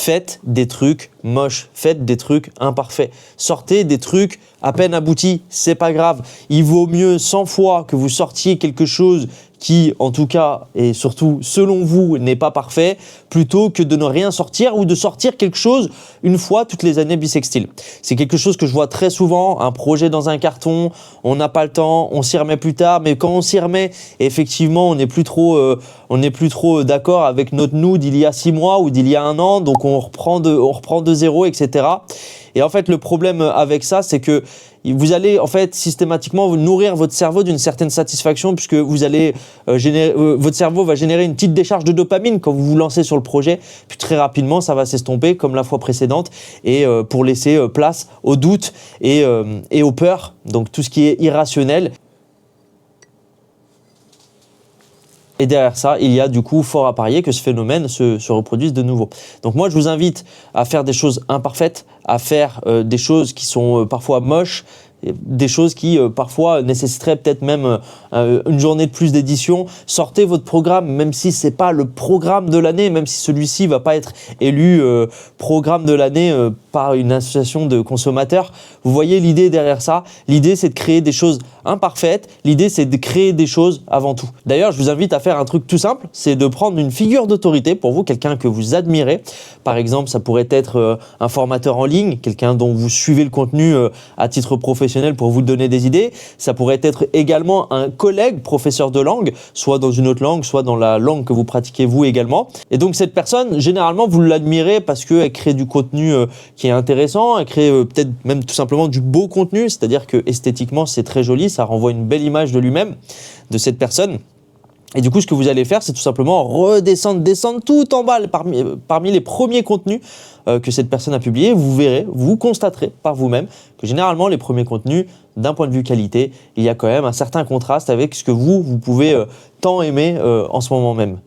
faites des trucs moches, faites des trucs imparfaits. Sortez des trucs à peine aboutis, c'est pas grave. Il vaut mieux 100 fois que vous sortiez quelque chose qui, en tout cas, et surtout selon vous, n'est pas parfait, plutôt que de ne rien sortir ou de sortir quelque chose une fois toutes les années bissextiles. C'est quelque chose que je vois très souvent, un projet dans un carton, on n'a pas le temps, on s'y remet plus tard, mais quand on s'y remet, effectivement, on n'est plus trop d'accord avec notre nous d'il y a 6 mois ou d'il y a 1 an, donc on reprend de zéro, etc. Et en fait, le problème avec ça, c'est que vous allez en fait systématiquement vous nourrir votre cerveau d'une certaine satisfaction puisque vous allez votre cerveau va générer une petite décharge de dopamine quand vous vous lancez sur le projet. Puis très rapidement, ça va s'estomper comme la fois précédente et pour laisser place aux doutes et aux peurs, donc tout ce qui est irrationnel. Et derrière ça, il y a du coup fort à parier que ce phénomène se reproduise de nouveau. Donc moi, je vous invite à faire des choses imparfaites, à faire des choses qui sont parfois moches, des choses qui parfois nécessiteraient peut-être même une journée de plus d'édition. Sortez votre programme, même si c'est pas le programme de l'année, même si celui-ci va pas être élu programme de l'année par une association de consommateurs. Vous voyez l'idée derrière ça? L'idée, c'est de créer des choses imparfaites. L'idée, c'est de créer des choses avant tout. D'ailleurs, je vous invite à faire un truc tout simple, c'est de prendre une figure d'autorité pour vous, quelqu'un que vous admirez. Par exemple, ça pourrait être un formateur en ligne, quelqu'un dont vous suivez le contenu à titre professionnel pour vous donner des idées. Ça pourrait être également un collègue professeur de langue, soit dans une autre langue, soit dans la langue que vous pratiquez vous également. Et donc cette personne, généralement, vous l'admirez parce qu'elle crée du contenu qui est intéressant, elle crée peut-être même tout simplement du beau contenu, c'est-à-dire que esthétiquement, c'est très joli, ça renvoie une belle image de lui-même, de cette personne. Et du coup, ce que vous allez faire, c'est tout simplement descendre tout en bas parmi les premiers contenus que cette personne a publiés. Vous verrez, vous constaterez par vous-même que généralement, les premiers contenus, d'un point de vue qualité, il y a quand même un certain contraste avec ce que vous pouvez tant aimer en ce moment même.